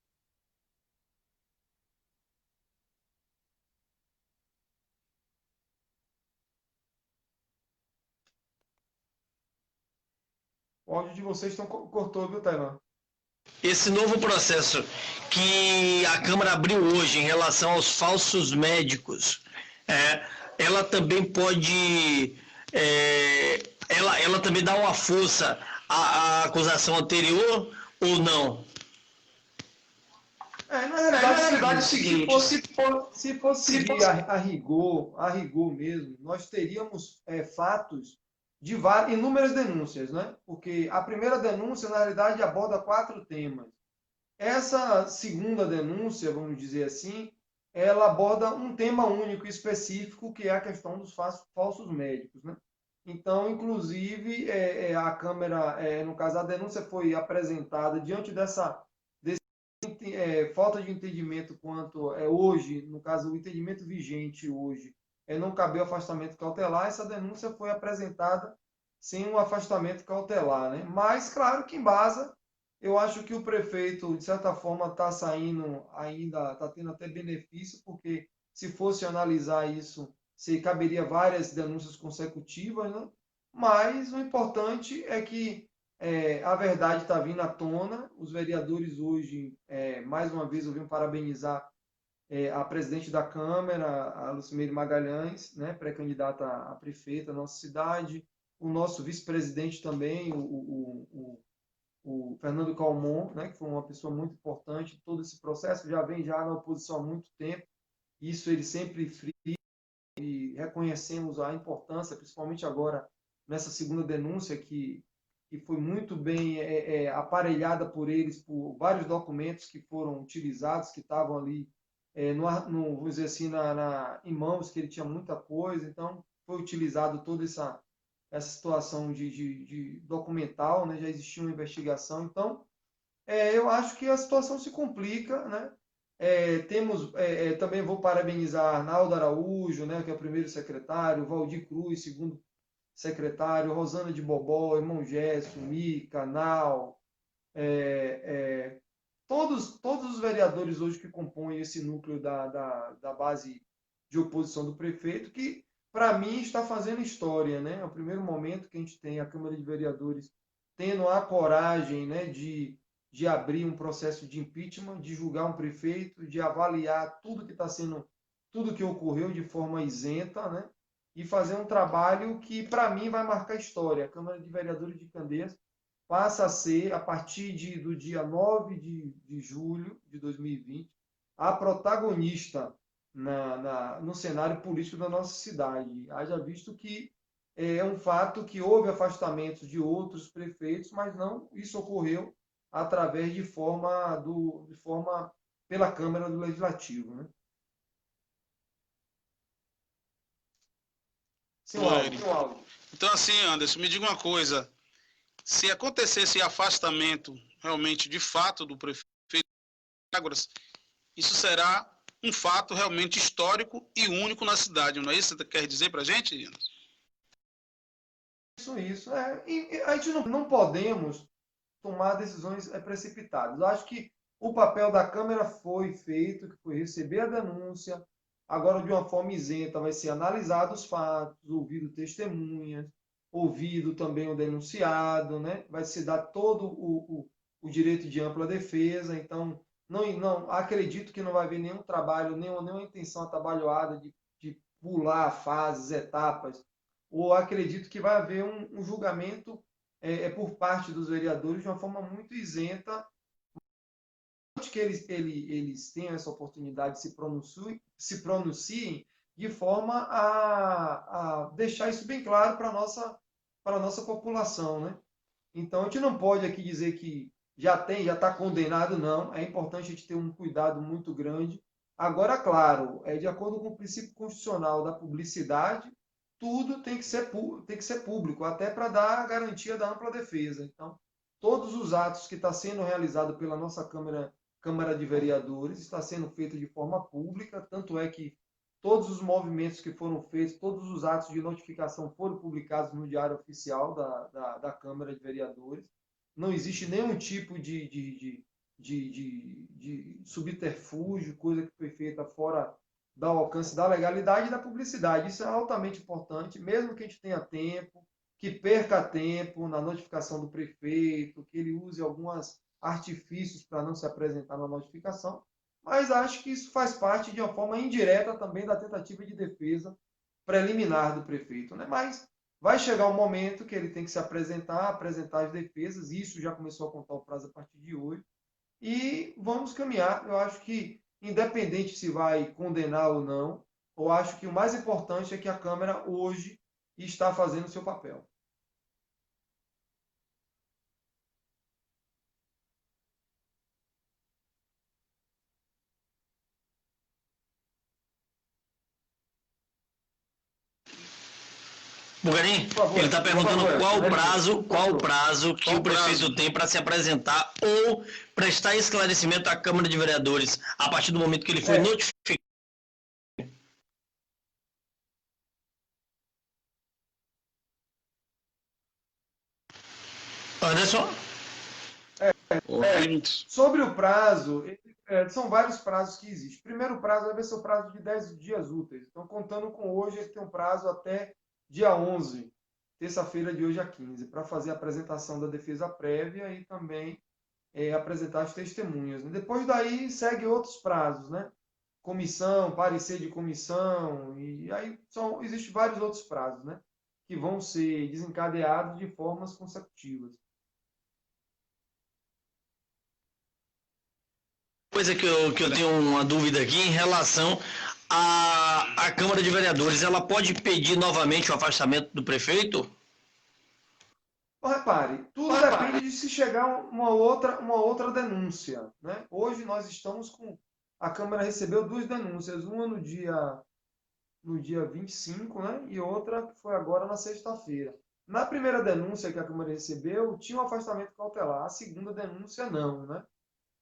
O áudio de vocês cortou, viu, Tailan? Esse novo processo que a Câmara abriu hoje em relação aos falsos médicos, ela também pode, ela também dá uma força à acusação anterior ou não? Na realidade é o seguinte, se fosse seguir a rigor mesmo, nós teríamos fatos de inúmeras denúncias, né? Porque a primeira denúncia, na realidade, aborda 4 temas. Essa segunda denúncia, vamos dizer assim, ela aborda um tema único e específico, que é a questão dos falsos médicos, né? Então, inclusive, a Câmara, no caso, a denúncia foi apresentada diante dessa falta de entendimento quanto hoje, no caso, o entendimento vigente hoje, não caber o afastamento cautelar. Essa denúncia foi apresentada sem um afastamento cautelar, né? Mas, claro que embasa, eu acho que o prefeito, de certa forma, está saindo ainda, está tendo até benefício, porque se fosse analisar isso, caberia várias denúncias consecutivas, né? mas o importante é que a verdade está vindo à tona. Os vereadores hoje, mais uma vez, eu venho parabenizar a presidente da Câmara, a Lucimeire Magalhães, né, pré-candidata a prefeita da nossa cidade, o nosso vice-presidente também, o Fernando Calmon, né, que foi uma pessoa muito importante. Todo esse processo já vem já na oposição há muito tempo, isso ele sempre frisa, e reconhecemos a importância, principalmente agora nessa segunda denúncia, que foi muito bem aparelhada por eles, por vários documentos que foram utilizados, que estavam ali, vamos dizer assim, em mãos, que ele tinha muita coisa. Então, foi utilizado toda essa situação de documental, né? Já existia uma investigação. Então, eu acho que a situação se complica, né? Também vou parabenizar Arnaldo Araújo, né, que é o primeiro secretário, Valdir Cruz, segundo secretário, Rosana de Bobó, irmão Gesso, Mica, Nau, todos os vereadores hoje que compõem esse núcleo da base de oposição do prefeito, que, para mim, está fazendo história, né? É o primeiro momento que a gente tem a Câmara de Vereadores tendo a coragem, né, de abrir um processo de impeachment, de julgar um prefeito, de avaliar tudo que ocorreu de forma isenta, né? E fazer um trabalho que, para mim, vai marcar história. A Câmara de Vereadores de Candeias passa a ser, a partir do dia 9 de julho de 2020, a protagonista no cenário político da nossa cidade. Haja visto que é um fato que houve afastamentos de outros prefeitos, mas não isso ocorreu através de forma pela Câmara do Legislativo, né? Seu áudio. Então, assim, Anderson, me diga uma coisa. Se acontecesse afastamento realmente de fato do prefeito de Águas, isso será um fato realmente histórico e único na cidade, não é isso que você quer dizer para a gente, Anderson? Isso. E a gente não podemos tomar decisões precipitadas. Eu acho que o papel da Câmara foi feito, que foi receber a denúncia. Agora, de uma forma isenta, vai ser analisado os fatos, ouvido testemunhas, ouvido também o denunciado, né? Vai se dar todo o direito de ampla defesa. Então, não acredito que não vai haver nenhum trabalho, nenhuma intenção atabalhoada de pular fases, etapas, ou acredito que vai haver um julgamento por parte dos vereadores de uma forma muito isenta, que eles tenham essa oportunidade de se pronunciem de forma a deixar isso bem claro para a nossa população, né? Então, a gente não pode aqui dizer que já está condenado, não. É importante a gente ter um cuidado muito grande. Agora, claro, de acordo com o princípio constitucional da publicidade, tudo tem que ser público, até para dar a garantia da ampla defesa. Então, todos os atos que estão sendo realizados pela nossa Câmara de Vereadores está sendo feito de forma pública, tanto é que todos os movimentos que foram feitos, todos os atos de notificação foram publicados no Diário Oficial da Câmara de Vereadores. Não existe nenhum tipo de subterfúgio, coisa que foi feita fora do alcance da legalidade e da publicidade. Isso é altamente importante, mesmo que a gente tenha tempo, que perca tempo na notificação do prefeito, que ele use alguns artifícios para não se apresentar na notificação, mas acho que isso faz parte de uma forma indireta também da tentativa de defesa preliminar do prefeito, né? Mas vai chegar um momento que ele tem que se apresentar as defesas, isso já começou a contar o prazo a partir de hoje, e vamos caminhar. Eu acho que, independente se vai condenar ou não, eu acho que o mais importante é que a Câmara hoje está fazendo o seu papel. Bugarim, ele está perguntando qual o prazo que o prefeito tem para se apresentar ou prestar esclarecimento à Câmara de Vereadores a partir do momento que ele foi notificado. Anderson? Sobre o prazo, são vários prazos que existem. O primeiro prazo vai ser o prazo de 10 dias úteis. Então, contando com hoje, ele tem um prazo até dia 11 terça-feira de hoje a 15, para fazer a apresentação da defesa prévia e também apresentar as testemunhas. Depois daí segue outros prazos, né? Comissão, parecer de comissão, e aí existem vários outros prazos, né? Que vão ser desencadeados de formas consecutivas. Coisa que eu tenho uma dúvida aqui em relação à Câmara de Vereadores, ela pode pedir novamente o afastamento do prefeito? Repare, tudo depende de se chegar uma outra denúncia, né? Hoje nós estamos com... A Câmara recebeu 2 denúncias, uma no dia 25, né? E outra que foi agora na sexta-feira. Na primeira denúncia que a Câmara recebeu, tinha um afastamento cautelar. A segunda denúncia, não, né?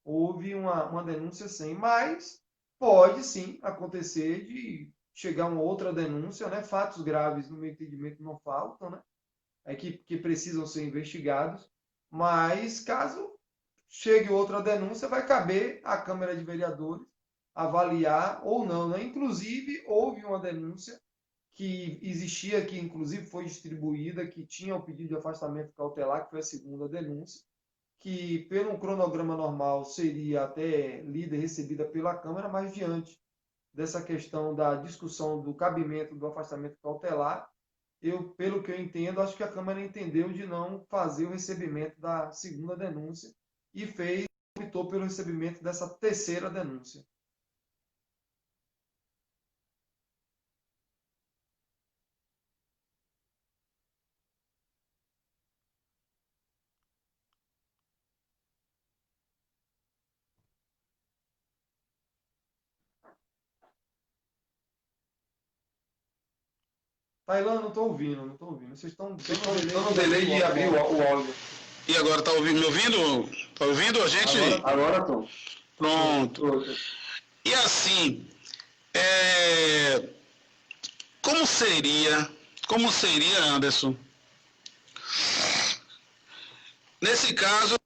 Houve uma denúncia sem, mas pode sim acontecer de chegar uma outra denúncia, né? Fatos graves, no meu entendimento, não faltam, né? Que precisam ser investigados, mas caso chegue outra denúncia, vai caber à Câmara de Vereadores avaliar ou não, né? Inclusive, houve uma denúncia que existia, que inclusive foi distribuída, que tinha o pedido de afastamento cautelar, que foi a segunda denúncia, que pelo cronograma normal seria até lida e recebida pela Câmara, mas diante dessa questão da discussão do cabimento do afastamento cautelar, pelo que eu entendo, acho que a Câmara entendeu de não fazer o recebimento da segunda denúncia e optou pelo recebimento dessa terceira denúncia. Tailã, não estou ouvindo. Vocês estão no delay de abrir o áudio. E agora, está me ouvindo? Está ouvindo a gente? Agora estou. Pronto. E assim, como seria, Anderson, nesse caso...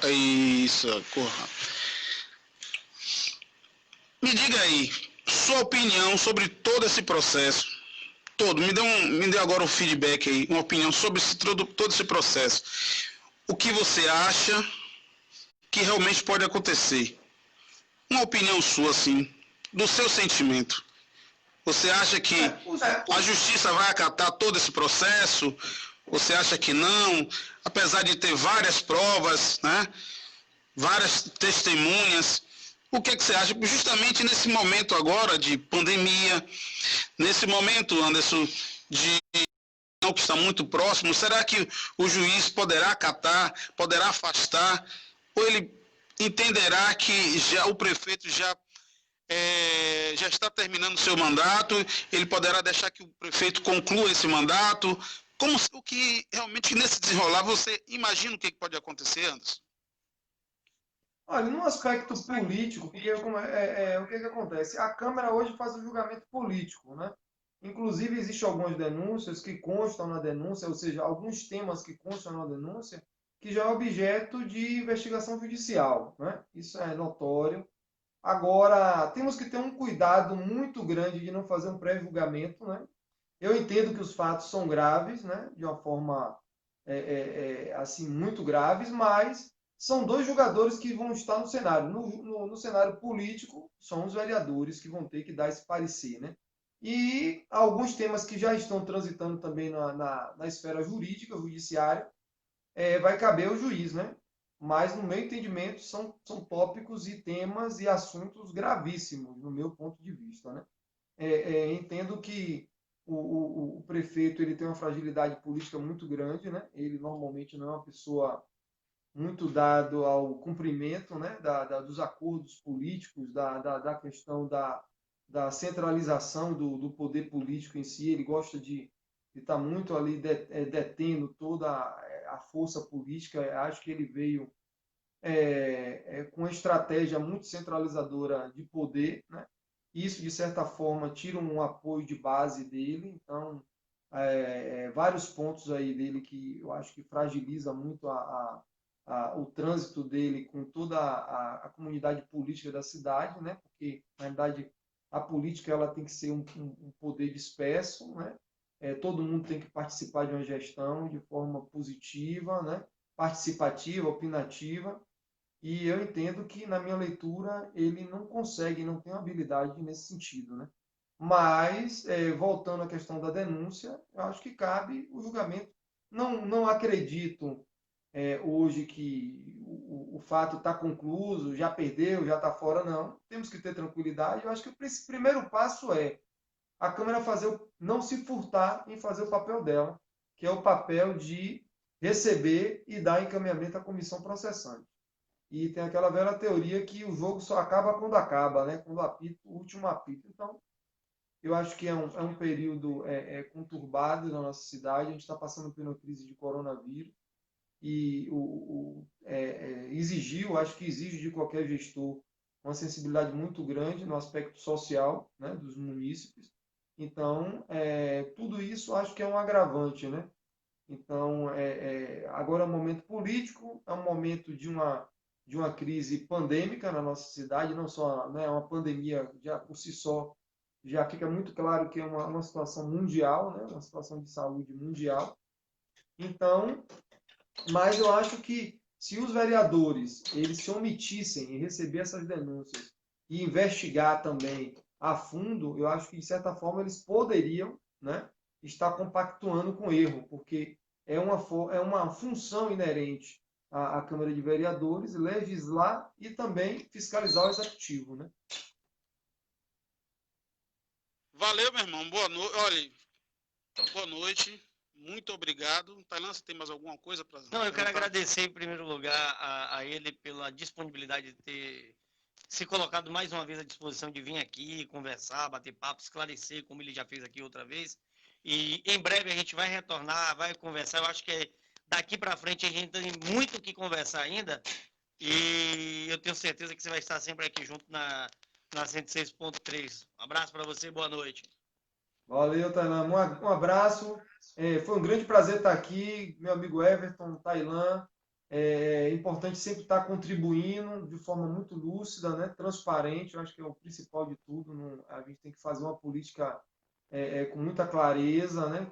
Isso, corra. Me diga aí, sua opinião sobre todo esse processo, me dê agora um feedback aí, uma opinião sobre todo esse processo. O que você acha que realmente pode acontecer? Uma opinião sua, assim, do seu sentimento. Você acha que a justiça vai acatar todo esse processo? Você acha que não? Apesar de ter várias provas, né? Várias testemunhas. O que você acha? Justamente nesse momento agora de pandemia, nesse momento, Anderson, de que está muito próximo, será que o juiz poderá acatar, poderá afastar, ou ele entenderá que o prefeito já está terminando o seu mandato, ele poderá deixar que o prefeito conclua esse mandato? O que realmente nesse desenrolar você imagina o que pode acontecer, Anderson? Olha, no aspecto político, porque o que acontece? A Câmara hoje faz o julgamento político, né? Inclusive, existem algumas denúncias que constam na denúncia, ou seja, alguns temas que constam na denúncia, que já é objeto de investigação judicial, né? Isso é notório. Agora, temos que ter um cuidado muito grande de não fazer um pré-julgamento, né? Eu entendo que os fatos são graves, né? De uma forma, assim, muito graves, mas são 2 jogadores que vão estar no cenário. No cenário político, são os vereadores que vão ter que dar esse parecer, né? E alguns temas que já estão transitando também na esfera jurídica, judiciária, vai caber ao juiz, né? Mas, no meu entendimento, são tópicos e temas e assuntos gravíssimos, no meu ponto de vista, né? Entendo que o prefeito ele tem uma fragilidade política muito grande, né? Ele normalmente não é uma pessoa muito dado ao cumprimento, né, dos acordos políticos, da questão da centralização do poder político em si. Ele gosta de estar muito ali detendo toda a força política. Acho que ele veio com uma estratégia muito centralizadora de poder, né? Isso, de certa forma, tira um apoio de base dele. Então, vários pontos aí dele que eu acho que fragiliza muito o trânsito dele com toda a comunidade política da cidade, né? Porque, na verdade, A política ela tem que ser um poder disperso, né? Todo mundo tem que participar de uma gestão de forma positiva, né? Participativa, opinativa, e eu entendo que, na minha leitura, ele não consegue, não tem habilidade nesse sentido, né? Mas, voltando à questão da denúncia, eu acho que cabe o julgamento. Não acredito hoje que o fato está concluído, já perdeu, já está fora, não. Temos que ter tranquilidade. Eu acho que o primeiro passo é a Câmara não se furtar em fazer o papel dela, que é o papel de receber e dar encaminhamento à comissão processante. E tem aquela velha teoria que o jogo só acaba quando acaba, né? Quando apita o último apito. Então, eu acho que é um período conturbado na nossa cidade. A gente está passando por uma crise de coronavírus e acho que exige de qualquer gestor uma sensibilidade muito grande no aspecto social, né, dos munícipes. Então, tudo isso acho que é um agravante, né? Então, agora é um momento político, é um momento de uma crise pandêmica na nossa cidade, não só, né, uma pandemia já por si só, já fica muito claro que é uma situação mundial, né, uma situação de saúde mundial. Então, mas eu acho que se os vereadores eles se omitissem em receber essas denúncias e investigar também a fundo, eu acho que, de certa forma, eles poderiam, né, estar compactuando com o erro, porque é uma função inerente à Câmara de Vereadores legislar e também fiscalizar o Executivo, né? Valeu, meu irmão. Boa noite. Olha, boa noite. Muito obrigado. Tailan, você tem mais alguma coisa para... Não, eu quero agradecer em primeiro lugar a ele pela disponibilidade de ter se colocado mais uma vez à disposição de vir aqui, conversar, bater papo, esclarecer, como ele já fez aqui outra vez. E em breve a gente vai retornar, vai conversar. Eu acho que daqui para frente a gente tem muito o que conversar ainda. E eu tenho certeza que você vai estar sempre aqui junto na 106.3. Um abraço para você, boa noite. Valeu, Tailan. Um abraço. Foi um grande prazer estar aqui, meu amigo Everton, Tailan. É importante sempre estar contribuindo de forma muito lúcida, né? Transparente. Eu acho que é o principal de tudo. A gente tem que fazer uma política com muita clareza, né?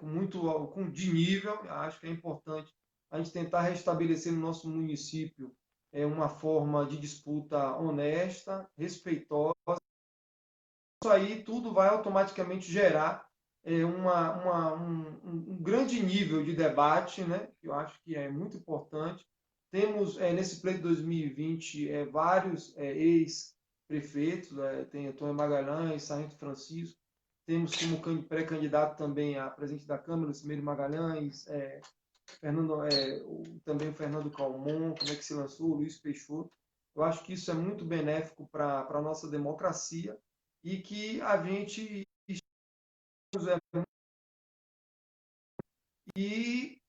De nível. Acho que é importante a gente tentar restabelecer no nosso município uma forma de disputa honesta, respeitosa. Isso aí tudo vai automaticamente gerar um grande nível de debate, né? Que eu acho que é muito importante. Temos, nesse pleito de 2020, vários ex-prefeitos, tem Antônio Magalhães, Sargento Francisco, temos como pré-candidato também a presidente da Câmara, Cimeiro Magalhães, também o Fernando Calmon, como é que se lançou, o Luiz Peixoto. Eu acho que isso é muito benéfico para a nossa democracia e que a gente e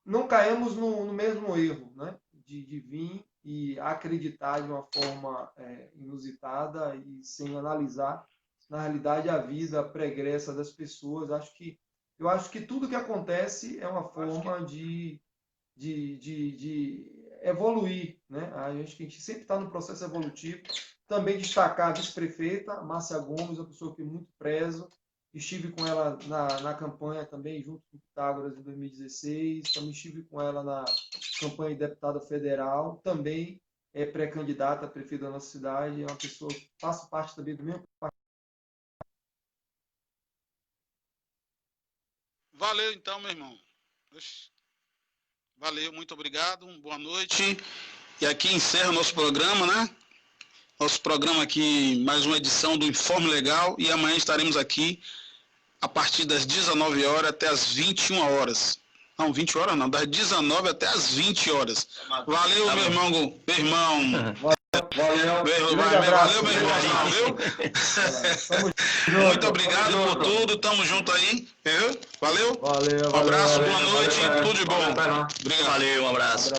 não caímos no mesmo erro, né? De vir e acreditar de uma forma inusitada e sem analisar, na realidade, a vida pregressa das pessoas. Eu acho que tudo que acontece é uma forma de evoluir, né? A gente sempre está no processo evolutivo. Também destacar a vice-prefeita, Márcia Gomes, uma pessoa que muito prezo. Estive com ela na campanha também, junto com o Pitágoras, em 2016. Também estive com ela na campanha de deputada federal. Também é pré-candidata a prefeita da nossa cidade. É uma pessoa que faz parte também do meu partido. Valeu, então, meu irmão. Valeu, muito obrigado. Boa noite. E aqui encerra o nosso programa, né? Nosso programa aqui, mais uma edição do Informe Legal. E amanhã estaremos aqui a partir das 19 horas até as 21 horas. Não, 20 horas não, das 19 até as 20 horas. Valeu, meu irmão. Valeu, meu irmão, viu? Muito obrigado por tudo, tamo junto aí, viu? Valeu? Um abraço, boa noite, tudo de bom. Obrigado. Valeu, um abraço.